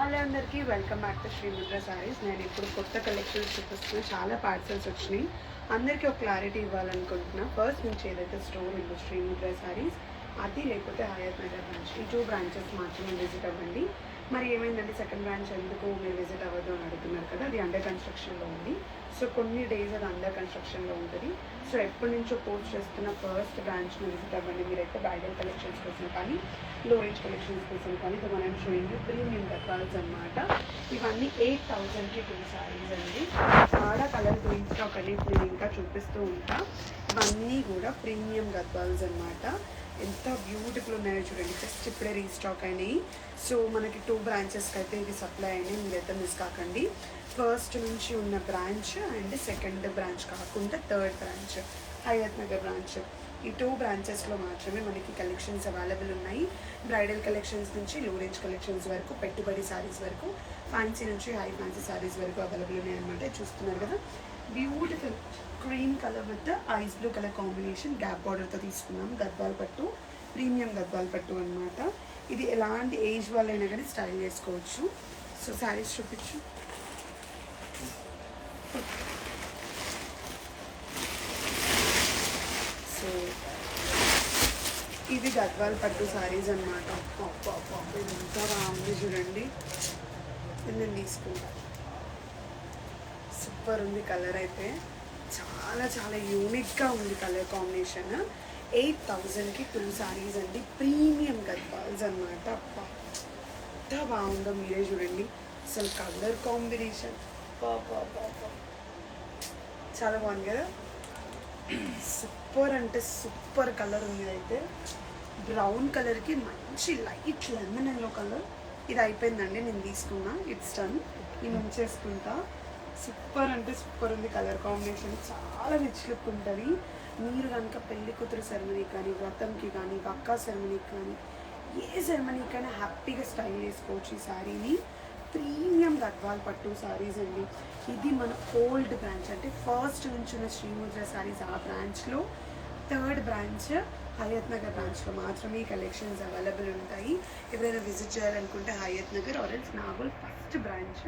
Hello అందరికీ welcome back to Srimudra saris. నేను ఇప్పుడు కొత్త కలెక్షన్స్ చూపిస్తున్నా. చాలా పార్సల్స్ వచ్చినాయి. అందరికీ ఒక క్లారిటీ ఇవ్వాలనుకుంటున్నా. ఫస్ట్ నుంచి ఏదైతే స్టోర్ ఉందో శ్రీముద్ర సారీస్, అది లేకపోతే హయత్ నగర్ బ్రాంచ్, ఈ 2 బ్రాంచెస్ మాత్రమే విజిట్ అవ్వండి. మరి ఏమైందంటే సెకండ్ బ్రాంచ్ ఎందుకు మీరు విజిట్ అవ్వద్దు అని అడుగుతున్నారు కదా, అది అండర్ కన్స్ట్రక్షన్లో ఉంది. సో కొన్ని డేస్ అది అండర్ కన్స్ట్రక్షన్లో ఉంటుంది. సో ఎప్పటి నుంచో పోస్ట్ చేస్తున్న ఫస్ట్ బ్రాంచ్ని విజిట్ అవ్వండి. మీరైతే బ్రైడల్ కలెక్షన్స్ కోసం కానీ, లో రేంజ్ కలెక్షన్స్ కోసం కానీ, ఇది మనం షోయింగ్ ప్రీమియం గద్వాల్స్ అనమాట. ఇవన్నీ 8,000కి 2 సారీస్ అండి. చాలా కలర్ గ్రీన్ స్టాక్ అని నేను ఇంకా చూపిస్తూ ఉంటా. ఇవన్నీ కూడా ప్రీమియం గద్వాల్స్ అనమాట. ఎంత బ్యూటిఫుల్ ఉన్నాయో చూడండి. జస్ట్ ఇప్పుడే రీస్టాక్ అయినాయి. సో మనకి 2 బ్రాంచెస్కి అయితే ఇది సప్లై అయినాయి. మీరైతే మిస్ కాకండి. ఫస్ట్ నుంచి ఉన్న బ్రాంచ్ అండ్ సెకండ్ బ్రాంచ్ కాకుండా third branch Hayathnagar branch, ఈ 2 బ్రాంచెస్లో మాత్రమే మనకి కలెక్షన్స్ అవైలబుల్ ఉన్నాయి. బ్రైడల్ కలెక్షన్స్ నుంచి లో రేంజ్ కలెక్షన్స్ వరకు, పెట్టుబడి శారీస్ వరకు, ఫ్యాన్సీ నుంచి హై ఫ్యాన్సీ శారీస్ వరకు అవైలబుల్ ఉన్నాయి అనమాట. చూస్తున్నారు కదా, beautiful cream colour with ice blue colour combination gap బార్డర్తో తీసుకున్నాం. గద్వాల్ పట్టు, ప్రీమియం గద్వాల్ పట్టు అనమాట. ఇది ఎలాంటి ఏజ్ వాళ్ళైనా కానీ స్టైల్ చేసుకోవచ్చు. సో శారీస్ చూపించు. సో ఇది గద్వాల్ పట్టు శారీస్ అనమాట. ఇది ఎంత బాగుంది చూడండి. ఇది నేను తీసుకుంటా. సూపర్ ఉంది కలర్ అయితే. చాలా చాలా యూనిక్గా ఉంది కలర్ కాంబినేషన్. 8,000కి 2 సారీస్ అండి. ప్రీమియం గద్వాల్స్ అనమాట. ఎంత బాగుందో మీరే చూడండి. అసలు కలర్ కాంబినేషన్ చాలా బాగుంది కదా. సూపర్ అంటే సూపర్ కలర్ ఉంది. అయితే బ్రౌన్ కలర్కి మంచి లైట్ లెమన్ ఎల్లో కలర్. ఇది అయిపోయిందండి, నేను తీసుకున్నా. It's done. నేను ఉంచేసుకుంటా. సూపర్ అంటే సూపర్ ఉంది కలర్ కాంబినేషన్. చాలా రిచ్ లుక్ ఉంటుంది. మీరు కనుక పెళ్లి కూతురు సెరమనీకి కానీ, వ్రతంకి కానీ, అక్క సెరమనీకి కానీ, ఏ సెరమనీకైనా హ్యాపీగా స్టైల్ చేసుకోవచ్చు ఈ శారీని. ప్రీమియం గద్వాల్ పట్టు శారీస్ అండి. ఇది మన ఓల్డ్ బ్రాంచ్, అంటే ఫస్ట్ నుంచి ఉన్న శ్రీముద్ర శారీస్ ఆ బ్రాంచ్లో థర్డ్ బ్రాంచ్ హయత్ నగర్ బ్రాంచ్లో మాత్రమే ఈ కలెక్షన్స్ అవైలబుల్ ఉంటాయి. ఎవరైనా విజిట్ చేయాలనుకుంటే Hayathnagar or else Nagole first branch,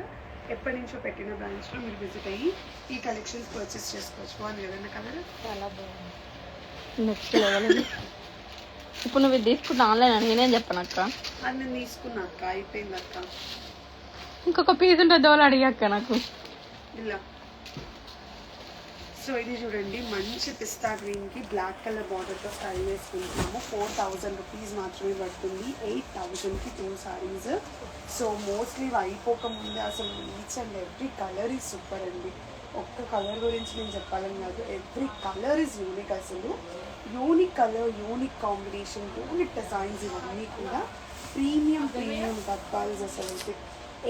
ఎప్పటి నుంచో పెట్టిన బ్రాంచ్లో మీరు విజిట్ అయ్యి ఈ కలెక్షన్స్ పర్చేస్ చేసుకోవచ్చు. బాగుంది కదన్న కలర్, చాలా బాగుంది. Next level. ఇప్పుడు నువ్వు ఇది తీసుకుంటా ఆన్లైన్ అని నేనేం చెప్పాను అక్క. అది నేను తీసుకున్నా అక్క, అయిపోయింది అక్క. ఇంకొక పీస్ ఉంటుంది వాళ్ళు అడిగాక నాకు ఇలా. సో ఇది చూడండి, మంచి పిస్తా గ్రీన్కి బ్లాక్ కలర్ బార్డర్తో స్టైల్ చేసుకుంటున్నాము. 4,000 రూపీస్ మాత్రమే పడుతుంది. 8,000కి 2 సారీస్. సో మోస్ట్లీ ఇవి అయిపోకముందే అసలు each and every colour is super అండి. ఒక్క కలర్ గురించి నేను చెప్పాలని కాదు, ఎవ్రీ కలర్ ఈజ్ యూనిక్. అసలు unique colour, unique combination, unique designs ఇవన్నీ కూడా ప్రీమియం గద్వాల్స్. అసలు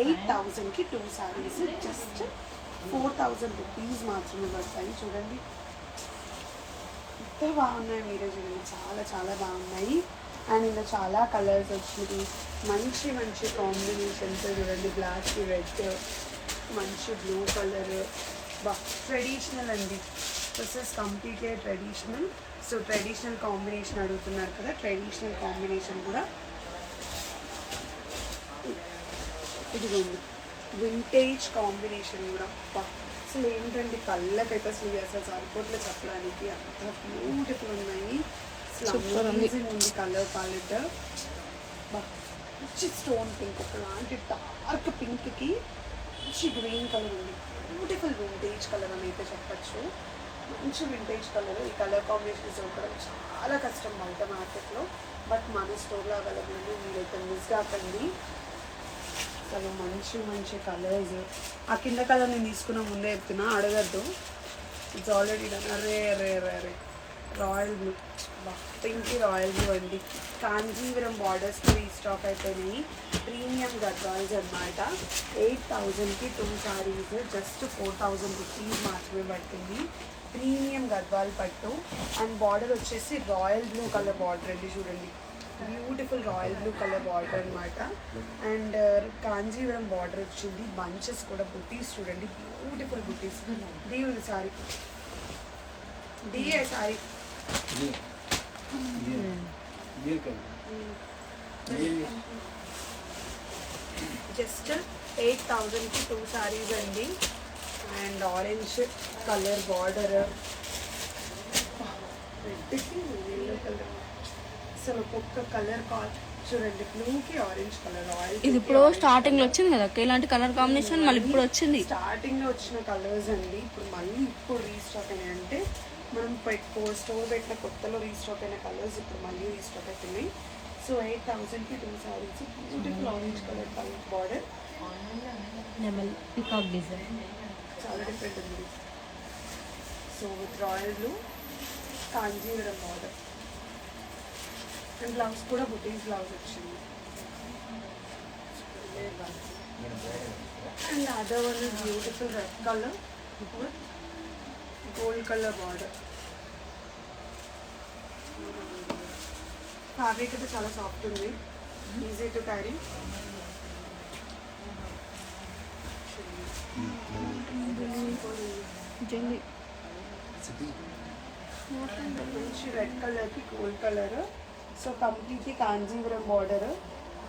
8,000కి 2 సారీస్. జస్ట్ 4,000 రూపీస్ మాత్రమే పడతాయి. చూడండి ఎంత బాగున్నాయి, మీరే చూడండి. చాలా చాలా బాగున్నాయి. అండ్ ఇందులో చాలా కలర్స్ వచ్చినాయి. మంచి మంచి కాంబినేషన్స్ చూడండి. బ్లాక్, రెడ్, మంచి బ్లూ కలర్. ట్రెడిషనల్ అండి. This is completely traditional. So traditional combination అడుగుతున్నారు కదా, ట్రెడిషనల్ కాంబినేషన్ కూడా ఇదిగోండి. వింటేజ్ కాంబినేషన్ కూడా అసలు ఏంటండి, కళ్ళకైతే అసలు సరిపోట్లే చెప్పడానికి. అంత బ్యూటిఫుల్ ఉన్నాయి. అమేజింగ్ ఉంది కలర్ ప్యాలెట్. మంచి స్టోన్ పింక్, ఒకలాంటి డార్క్ పింక్కి మంచి గ్రీన్ కలర్ ఉంది. బ్యూటిఫుల్ వింటేజ్ కలర్ అని అయితే చెప్పచ్చు. మంచి వింటేజ్ కలర్. ఈ కలర్ కాంబినేషన్స్ దొరకడం చాలా కష్టం బయట మార్కెట్లో, బట్ మన స్టోర్లో అవైలబుల్ ఉంది. మీరైతే మిస్ కాకండి. అసలు మంచి మంచి కలర్స్. ఆ కింద కలర్ నేను తీసుకున్న ముందే చెప్తున్నా, అడగద్దు. It's already done. అరే అరే అరే అరే royal blue, pink royal blue అండి. కాంజీవరం బార్డర్స్తో రీస్టాక్ అయిపోయినాయి. ప్రీమియం గద్వాల్స్ అనమాట. 8,000కి 2 సారీస్. జస్ట్ 4,000 రూపీస్ మాత్రమే పడుతుంది. ప్రీమియం గద్వాల్ పట్టు. అండ్ బార్డర్ వచ్చేసి రాయల్ బ్లూ కలర్ బార్డర్ అండి. చూడండి, beautiful royal blue colour border అనమాట. అండ్ కాంజీవరం బార్డర్ వచ్చింది. బంచెస్ కూడా బుటీస్ చూడండి, బ్యూటిఫుల్ బుటీస్. డి ఉంది సారీ, డి సారీ. జస్ట్ జస్ట్ 8,000కి 2 సారీస్ అండి. అండ్ ఆరెంజ్ కలర్ బార్డర్, రెడ్కి ఎల్లో కలర్, అసలు ఒక్కొక్క కలర్ చూడండి. బ్లూకి ఆరెంజ్ కలర్, ఇది ఇప్పుడు స్టార్టింగ్ లో వచ్చింది కదా అక్క, ఇలాంటి కలర్ కాంబినేషన్ మళ్ళీ ఇప్పుడు వచ్చింది. స్టార్టింగ్ లో వచ్చిన కలర్స్ అండి, ఇప్పుడు మళ్ళీ ఇప్పుడు రీస్టాక్ అయినాయి. అంటే మనం స్టోర్ పెట్టిన కొత్తలో రీస్టాక్ అయిన కలర్స్ ఇప్పుడు మళ్ళీ రీస్టాక్ అవుతున్నాయి. సో 8,000కి 2 saris, beautiful orange colour border, peacock design చాలా డిఫరెంట్ ఉంది. So with royal blue Kanjeevaram border, and blouse కూడా బుటీస్ బ్లౌజ్ వచ్చింది. And other one is beautiful red colour with gold colour border. Fabric అయితే చాలా సాఫ్ట్ ఉంది, ఈజీ టు క్యారీ. మంచి red కలర్కి gold colour. So completely Kanjeevaram border,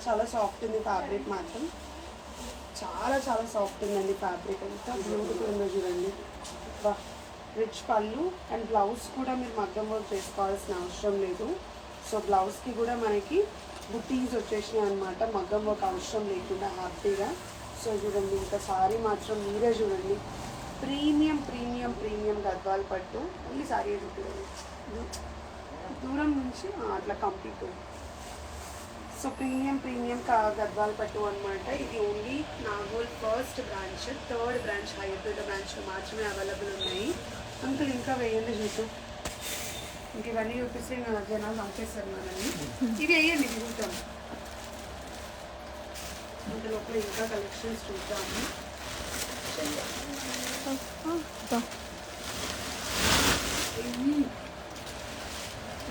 చాలా సాఫ్ట్ ఉంది ఫ్యాబ్రిక్ మాత్రం, చాలా చాలా సాఫ్ట్ ఉందండి ఫ్యాబ్రిక్ అంతా. బ్యూటిఫుల్ ఉందో చూడండి. బా రిచ్ పళ్ళు అండ్ బ్లౌజ్ కూడా మీరు మగ్గం వర్క్ చేసుకోవాల్సిన అవసరం లేదు. సో బ్లౌజ్కి కూడా మనకి బుటీస్ వచ్చేసినాయి అనమాట, మగ్గం వర్క్ అవసరం లేకుండా హ్యాపీగా. సో చూడండి, ఇంకా సారీ మాత్రం మీరే చూడండి, ప్రీమియం ప్రీమియం ప్రీమియం గద్వాల్ పట్టు. ఓన్లీ సారీ చూడండి, దూరం నుంచి అట్లా complete. So premium premium Gadwal పట్టు అనమాట. ఇది only Nagole first branch, 3rd branch Hyderabad బ్రాంచ్లో మాత్రమే అవైలబుల్ ఉన్నాయి. అంకుల్ ఇంకా వేయండి చూసు, ఇంక ఇవన్నీ చూపిస్తే ఇంకా జనాలు నమ్మేస్తారు మనల్ని. ఇవి వేయండి చూద్దాం, ఇంత లోపల ఇంకా కలెక్షన్స్ చూద్దాము.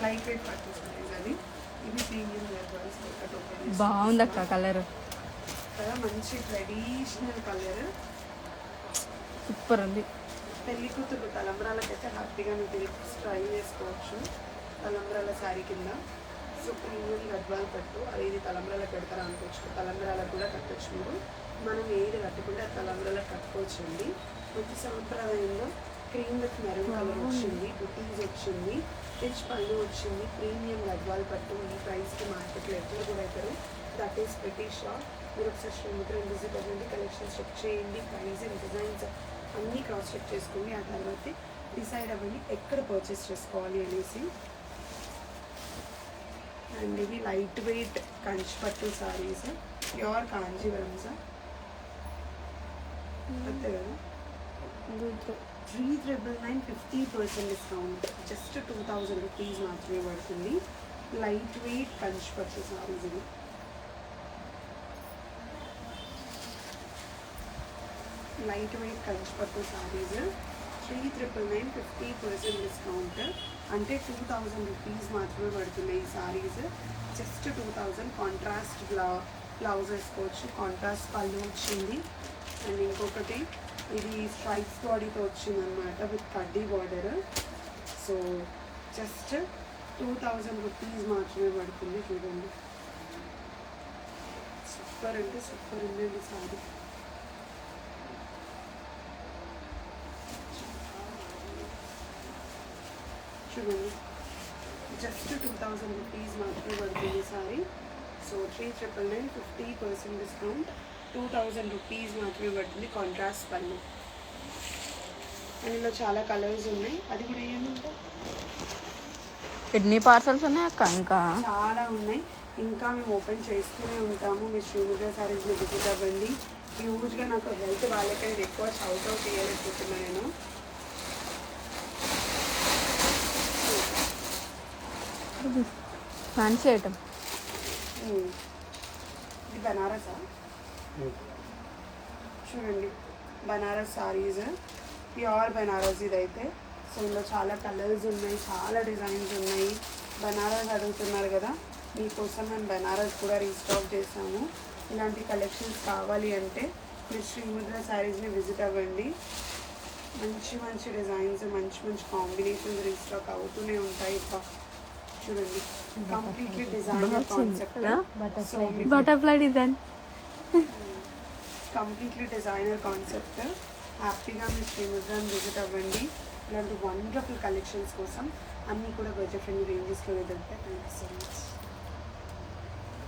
లైట్ వెయిట్ పట్టుకుంటుంది అది, ఇది ప్రీమియం బాగుంది అక్క కలర్ కదా, మంచి ట్రెడిషనల్ కలర్, సూపర్ ఉంది. పెళ్లి కూతురు తలంబ్రాలకైతే హ్యాపీగా మీరు ట్రై చేసుకోవచ్చు తలంబ్రాల శారీ కింద. సో ప్రీమియం గద్వాల్ పట్టు, అది ఇది తలంబ్రాలకు పెడతారా అనుకోవచ్చు, తలంబ్రాలకు కూడా కట్టచ్చు మీరు. మనం ఏది కట్టుకుంటే ఆ తలంబ్రాలకు కట్టుకోవచ్చు అండి. మంచి సంప్రదాయంలో క్రీమ్ విత్ మెరూన్ కలర్ వచ్చింది, బుటీస్ వచ్చింది, రిచ్ పళ్ళు వచ్చింది, ప్రీమియం గద్వాల్ పట్టు. ఈ ప్రైస్కి మార్కెట్లో ఎప్పుడు కూడా అవుతారు, దట్ ఈస్ వెరీ షాప్. మీరు ఒకసారి శ్రీముద్ర విజిట్ అవ్వండి, కలెక్షన్స్ చెక్ చేయండి, ప్రైస్ అండ్ డిజైన్స్ అన్నీ క్రాస్ చెక్ చేసుకోండి. ఆ తర్వాత డిసైడ్ అవ్వండి ఎక్కడ పర్చేస్ చేసుకోవాలి అనేసి. అండ్ ఇవి లైట్ వెయిట్ కంచి పట్టు సారీస్, ప్యూర్ కాంజీవరం సార్, అంతే కదా. 3,999 50% డిస్కౌంట్, జస్ట్ 2,000 రూపీస్ మాత్రమే పడుతుంది. లైట్ వెయిట్ కంచి పట్టు సారీస్ ఇవి. లైట్ వెయిట్ కంచి పట్టు సారీస్ 3,999 50% డిస్కౌంట్, అంటే 2,000 రూపీస్ మాత్రమే పడుతున్నాయి ఈ సారీస్. జస్ట్ 2,000. కాంట్రాస్ట్ బ్లౌజ్ వేసుకోవచ్చు, కాంట్రాస్ట్ పళ్ళు వచ్చింది. అండ్ ఇంకొకటి ఇది స్ట్రైప్స్ బాడీతో వచ్చింది అనమాట విత్ కడ్డీ బార్డర్. సో జస్ట్ 2,000 రూపీస్ మాత్రమే పడుతుంది. చూడండి, సూపర్ అంటే సూపర్ ఉందండి సారీ. చూడండి, జస్ట్ 2,000 రూపీస్ మాత్రమే పడుతుంది సారీ. సో 3,999 50% డిస్కౌంట్, 2,000 రూపీస్ మాత్రమే పడుతుంది. కాంట్రాస్ట్ పళ్ళు, అండ్ ఇందులో చాలా కలర్స్ ఉన్నాయి, అది కూడా ఏముంటాయి, ఎన్ని పార్సల్స్ ఉన్నాయి అక్క? ఇంకా చాలా ఉన్నాయి, ఇంకా మేము ఓపెన్ చేస్తూనే ఉంటాము. మీరు శ్రీముద్ర సారీస్ని విజిట్ అవ్వండి. హ్యూజ్గా నాకు హెల్త్ వాళ్ళకైనా ఎక్కువ షౌట్ అవుట్ చేయలేకపోతున్నా నేను. ఫ్యాన్సీ ఐటమ్, ఇది బనారసా, చూడండి బనారస్ సారీస్, ప్యూర్ బనారస్ ఇదైతే. సో ఇందులో చాలా కలర్స్ ఉన్నాయి, చాలా డిజైన్స్ ఉన్నాయి. బనారస్ అడుగుతున్నారు కదా, మీకోసం మేము బనారస్ కూడా రీస్టాక్ చేసాము. ఇలాంటి కలెక్షన్స్ కావాలి అంటే మీరు శ్రీముద్ర శారీస్ని విజిట్ అవ్వండి. మంచి మంచి డిజైన్స్, మంచి మంచి కాంబినేషన్స్ రీస్టాక్ అవుతూనే ఉంటాయి. చూడండి, completely design concept, butterfly design. Completely designer concept. హ్యాపీగా మీరు శ్రీముద్రాన్ని విజిట్ అవ్వండి. ఇలాంటి వండర్ఫుల్ కలెక్షన్స్ కోసం అన్నీ కూడా బడ్జెట్ ఫ్రెండ్లీ రేంజెస్లో దొరుకుతాయి. Thank you so much.